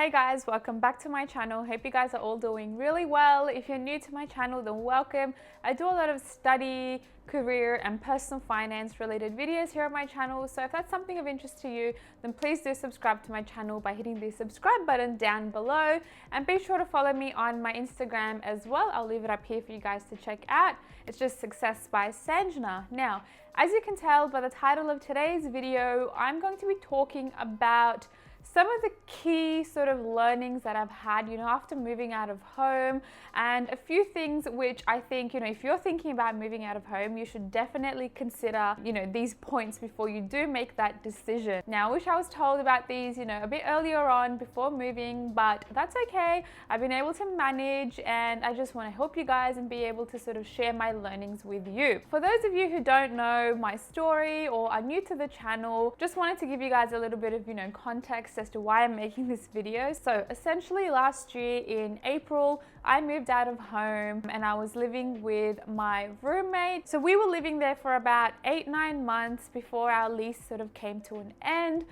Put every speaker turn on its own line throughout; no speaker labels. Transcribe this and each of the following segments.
Hey guys, welcome back to my channel. Hope you guys are all doing really well. If you're new to my channel, then welcome. I do a lot of study, career and personal finance related videos here on my channel. So if that's something of interest to you, then please do subscribe to my channel by hitting the subscribe button down below, and be sure to follow me on my Instagram as well. I'll leave it up here for you guys to check out. It's just Success by Sanjna. Now, as you can tell by the title of today's video, I'm going to be talking about some of the key sort of learnings that I've had, after moving out of home, and a few things which I think, if you're thinking about moving out of home, you should definitely consider, these points before you do make that decision. Now, I wish I was told about these, a bit earlier on before moving, but that's okay. I've been able to manage, and I just want to help you guys and be able to sort of share my learnings with you. For those of you who don't know my story or are new to the channel, just wanted to give you guys a little bit of, context as to why I'm making this video. So essentially last year in April, I moved out of home and I was living with my roommate. So we were living there for about 8-9 months before our lease sort of came to an end.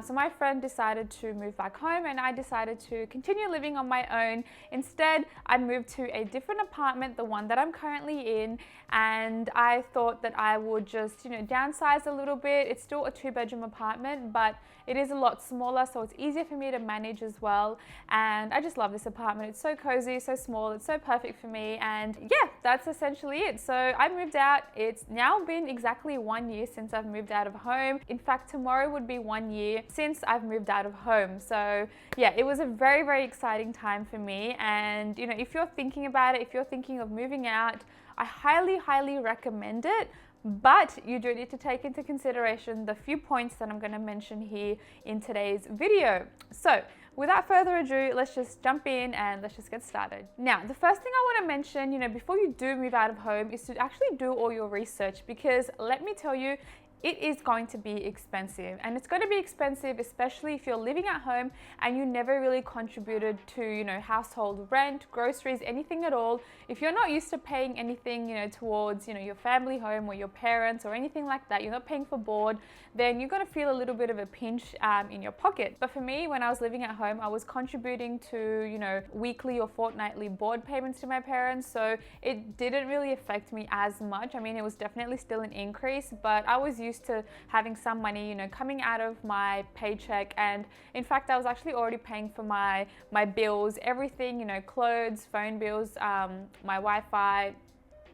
So my friend decided to move back home and I decided to continue living on my own. Instead, I moved to a different apartment, the one that I'm currently in, and I thought that I would just, downsize a little bit. It's still a 2-bedroom apartment, but it is a lot smaller, so it's easier for me to manage as well. And I just love this apartment. It's so cozy, so small, it's so perfect for me. And yeah, that's essentially it. So I moved out. It's now been exactly 1 year since I've moved out of home. In fact, tomorrow would be 1 year since I've moved out of home. So yeah, it was a very, very exciting time for me. And if you're thinking about it, if you're thinking of moving out, I highly, highly recommend it. But you do need to take into consideration the few points that I'm going to mention here in today's video. So without further ado, let's just jump in and let's just get started. Now, the first thing I want to mention, before you do move out of home, is to actually do all your research, because let me tell you, it is going to be expensive, and it's going to be expensive, especially if you're living at home and you never really contributed to, household rent, groceries, anything at all. If you're not used to paying anything, towards, your family home or your parents or anything like that, you're not paying for board, then you're going to feel a little bit of a pinch in your pocket. But for me, when I was living at home, I was contributing to, weekly or fortnightly board payments to my parents. So it didn't really affect me as much. I mean, it was definitely still an increase, but I was used to having some money, coming out of my paycheck. And in fact, I was actually already paying for my bills, everything, clothes, phone bills, my Wi-Fi,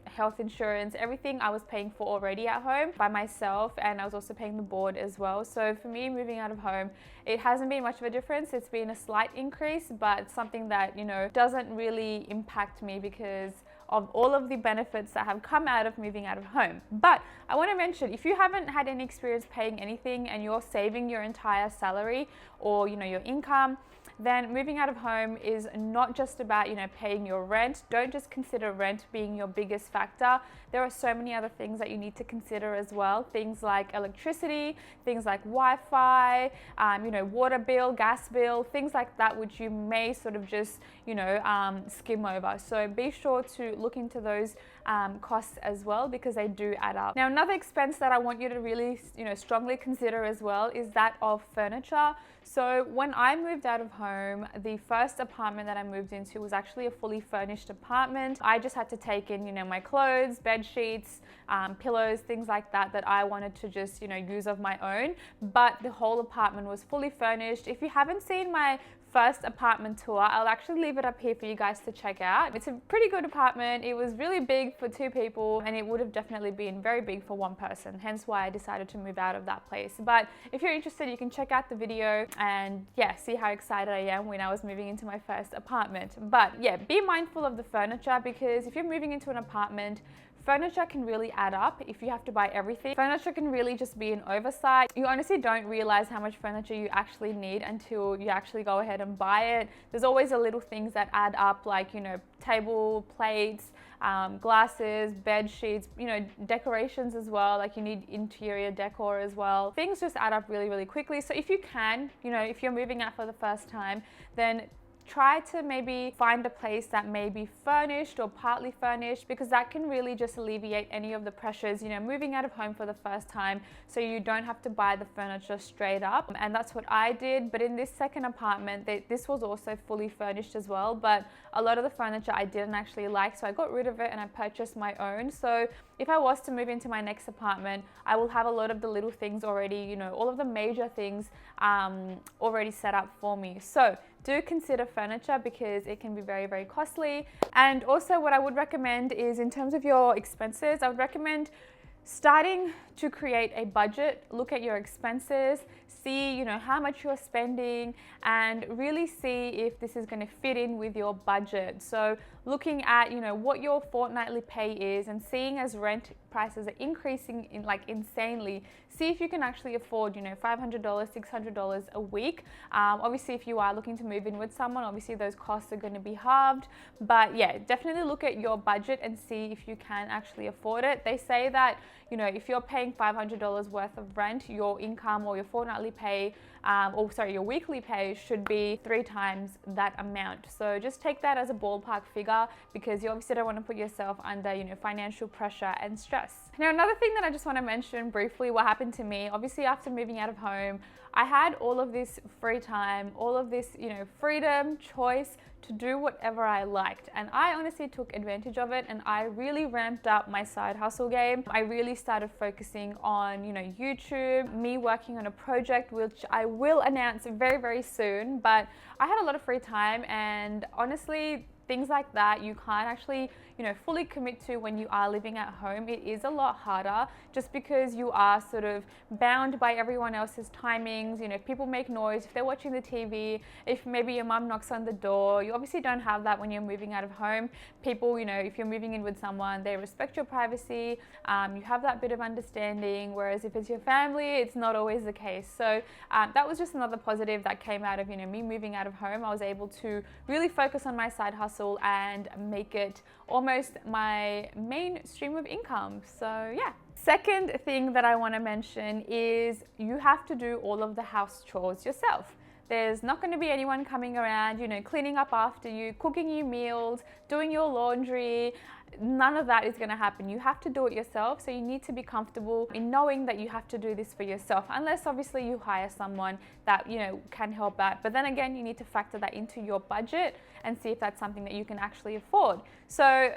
health insurance, everything I was paying for already at home by myself, and I was also paying the board as well. So for me, moving out of home, it hasn't been much of a difference. It's been a slight increase, but it's something that, doesn't really impact me because of all of the benefits that have come out of moving out of home. But I want to mention, if you haven't had any experience paying anything and you're saving your entire salary or, your income, then moving out of home is not just about, paying your rent. Don't just consider rent being your biggest factor. There are so many other things that you need to consider as well. Things like electricity, things like Wi-Fi, water bill, gas bill, things like that, which you may sort of just, skim over. So be sure to look into those costs as well, because they do add up. Now, another expense that I want you to really, strongly consider as well is that of furniture. So when I moved out of home, the first apartment that I moved into was actually a fully furnished apartment. I just had to take in, my clothes, bed sheets, pillows, things like that I wanted to just, use of my own. But the whole apartment was fully furnished. If you haven't seen my first apartment tour, I'll actually leave it up here for you guys to check out. It's a pretty good apartment. It was really big for 2 people, and it would have definitely been very big for 1 person, hence why I decided to move out of that place. But if you're interested, you can check out the video and yeah, see how excited I am when I was moving into my first apartment. But yeah, be mindful of the furniture, because if you're moving into an apartment, furniture can really add up if you have to buy everything. Furniture can really just be an oversight. You honestly don't realize how much furniture you actually need until you actually go ahead and buy it. There's always a little things that add up, like, table, plates, glasses, bed sheets, decorations as well. Like, you need interior decor as well. Things just add up really, really quickly. So if you can, if you're moving out for the first time, then try to maybe find a place that may be furnished or partly furnished, because that can really just alleviate any of the pressures, moving out of home for the first time, so you don't have to buy the furniture straight up. And that's what I did. But in this second apartment, this was also fully furnished as well, but a lot of the furniture I didn't actually like, so I got rid of it and I purchased my own. So if I was to move into my next apartment, I will have a lot of the little things already, all of the major things already set up for me. So do consider furniture, because it can be very, very costly. And also what I would recommend is, in terms of your expenses, I would recommend starting to create a budget. Look at your expenses, see how much you're spending, and really see if this is going to fit in with your budget. So looking at what your fortnightly pay is, and seeing as rent prices are increasing insanely, see if you can actually afford $500, $600 a week. Obviously if you are looking to move in with someone, obviously those costs are going to be halved, but yeah, definitely look at your budget and see if you can actually afford it. They say that if you're paying $500 worth of rent, your income or your fortnightly pay, your weekly pay should be 3 times that amount. So just take that as a ballpark figure, because you obviously don't want to put yourself under financial pressure and stress. Now, another thing that I just want to mention briefly, what happened to me, obviously after moving out of home, I had all of this free time, all of this freedom, choice to do whatever I liked, and I honestly took advantage of it, and I really ramped up my side hustle game. I really started focusing on YouTube, me working on a project which I will announce very, very soon. But I had a lot of free time, and honestly, things like that you can't actually fully commit to when you are living at home. It is a lot harder, just because you are sort of bound by everyone else's timings. If people make noise, if they're watching the TV, if maybe your mum knocks on the door, you obviously don't have that when you're moving out of home. People, if you're moving in with someone, they respect your privacy. You have that bit of understanding, whereas if it's your family, it's not always the case. So that was just another positive that came out of me moving out of home. I was able to really focus on my side hustle and make it almost my main stream of income. So yeah. Second thing that I want to mention is you have to do all of the house chores yourself. There's not going to be anyone coming around, cleaning up after you, cooking you meals, doing your laundry. None of that is going to happen. You have to do it yourself. So you need to be comfortable in knowing that you have to do this for yourself, unless obviously you hire someone that can help out. But then again, you need to factor that into your budget and see if that's something that you can actually afford. So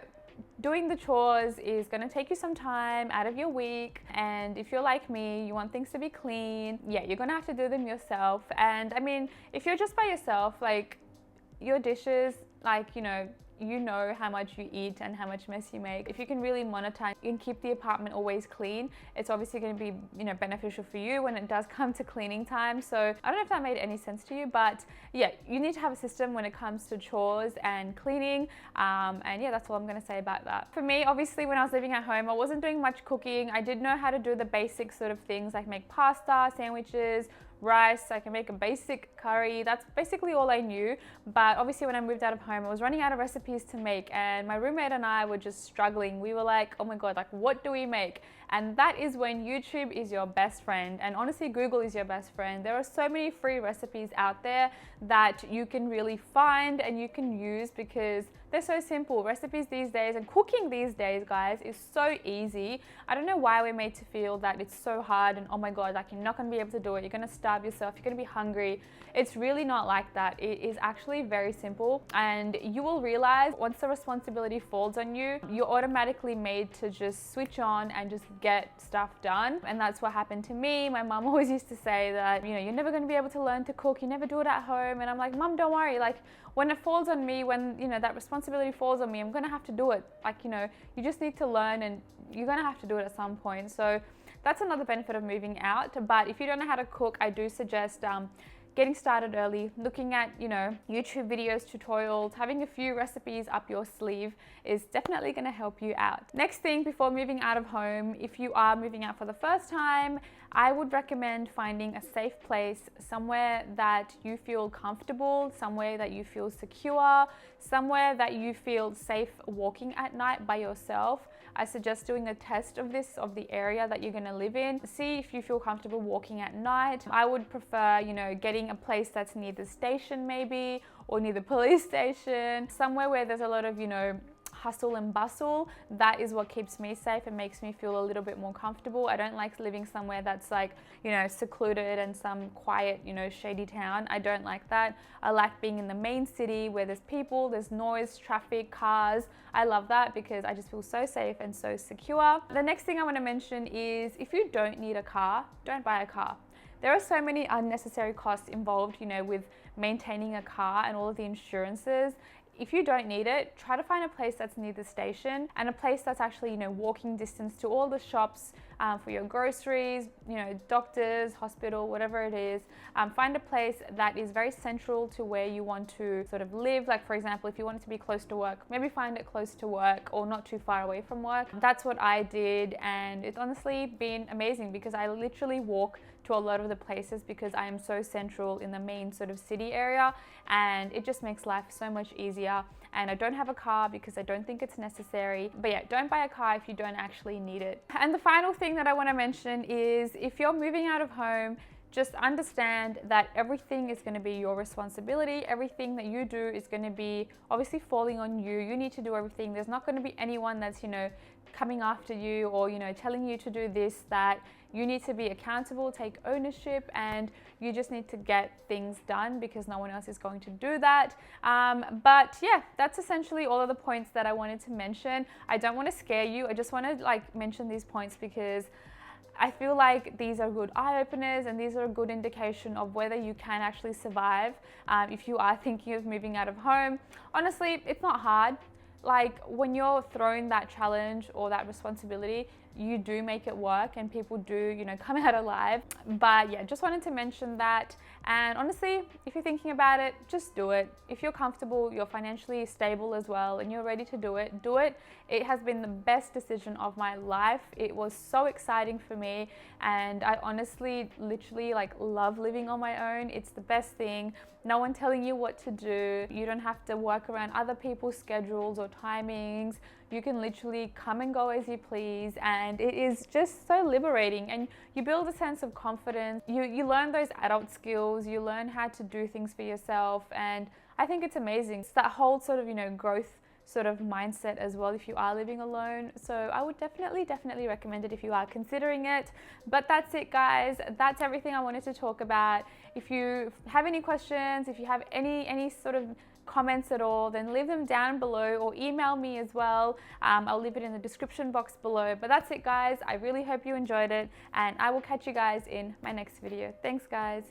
doing the chores is going to take you some time out of your week, and if you're like me, you want things to be clean, yeah, you're going to have to do them yourself. And I mean, if you're just by yourself, your dishes, you know how much you eat and how much mess you make. If you can really monitor and keep the apartment always clean, it's obviously going to be beneficial for you when it does come to cleaning time. So I don't know if that made any sense to you, but yeah, you need to have a system when it comes to chores and cleaning. And yeah, that's all I'm going to say about that. For me, obviously, when I was living at home, I wasn't doing much cooking. I did know how to do the basic sort of things, like make pasta, sandwiches, rice. I can make a basic curry. That's basically all I knew. But obviously when I moved out of home, I was running out of recipes to make, and my roommate and I were just struggling. We were like, oh my God, what do we make? And that is when YouTube is your best friend, and honestly Google is your best friend. There are so many free recipes out there that you can really find and you can use, because they're so simple. Recipes these days and cooking these days, guys, is so easy. I don't know why we're made to feel that it's so hard and oh my God, you're not going to be able to do it. You're going to starve yourself. You're going to be hungry. It's really not like that. It is actually very simple, and you will realize once the responsibility falls on you, you're automatically made to just switch on and just get stuff done. And that's what happened to me. My mom always used to say that, you're never going to be able to learn to cook. You never do it at home. And I'm like, Mom, don't worry. When it falls on me, when that responsibility falls on me, I'm gonna have to do it. You just need to learn, and you're gonna have to do it at some point. So that's another benefit of moving out. But if you don't know how to cook, I do suggest getting started early, looking at YouTube videos, tutorials, having a few recipes up your sleeve is definitely going to help you out. Next thing before moving out of home, if you are moving out for the first time, I would recommend finding a safe place, somewhere that you feel comfortable, somewhere that you feel secure, somewhere that you feel safe walking at night by yourself. I suggest doing a test of this, of the area that you're going to live in. See if you feel comfortable walking at night. I would prefer, getting a place that's near the station maybe, or near the police station, somewhere where there's a lot of, hustle and bustle. That is what keeps me safe and makes me feel a little bit more comfortable. I don't like living somewhere that's like, secluded and some quiet, shady town. I don't like that. I like being in the main city where there's people, there's noise, traffic, cars. I love that because I just feel so safe and so secure. The next thing I want to mention is if you don't need a car, don't buy a car. There are so many unnecessary costs involved, with maintaining a car and all of the insurances. If you don't need it, try to find a place that's near the station and a place that's actually, walking distance to all the shops for your groceries, doctors, hospital, whatever it is. Find a place that is very central to where you want to sort of live. Like for example, if you want it to be close to work, maybe find it close to work or not too far away from work. That's what I did, and it's honestly been amazing because I literally walk to a lot of the places because I am so central in the main sort of city area, and it just makes life so much easier. And I don't have a car because I don't think it's necessary. But yeah, don't buy a car if you don't actually need it. And the final thing that I want to mention is if you're moving out of home, just understand that everything is going to be your responsibility. Everything that you do is going to be obviously falling on you. You need to do everything. There's not going to be anyone that's, coming after you or, telling you to do this, that. You need to be accountable, take ownership, and you just need to get things done because no one else is going to do that. But yeah, that's essentially all of the points that I wanted to mention. I don't want to scare you. I just want to mention these points because I feel like these are good eye-openers and these are a good indication of whether you can actually survive if you are thinking of moving out of home. Honestly, it's not hard. Like when you're thrown that challenge or that responsibility, you do make it work and people do, come out alive. But yeah, just wanted to mention that. And honestly, if you're thinking about it, just do it. If you're comfortable, you're financially stable as well, and you're ready to do it, do it. It has been the best decision of my life. It was so exciting for me. And I honestly, literally love living on my own. It's the best thing. No one telling you what to do. You don't have to work around other people's schedules or timings. You can literally come and go as you please, and it is just so liberating, and you build a sense of confidence. You learn those adult skills, you learn how to do things for yourself, and I think it's amazing. It's that whole sort of, growth sort of mindset as well if you are living alone. So I would definitely recommend it if you are considering it. But that's it, guys. That's everything I wanted to talk about. If you have any questions, if you have any sort of comments at all, then leave them down below or email me as well. I'll leave it in the description box below. But that's it, guys. I really hope you enjoyed it, and I will catch you guys in my next video. Thanks, guys.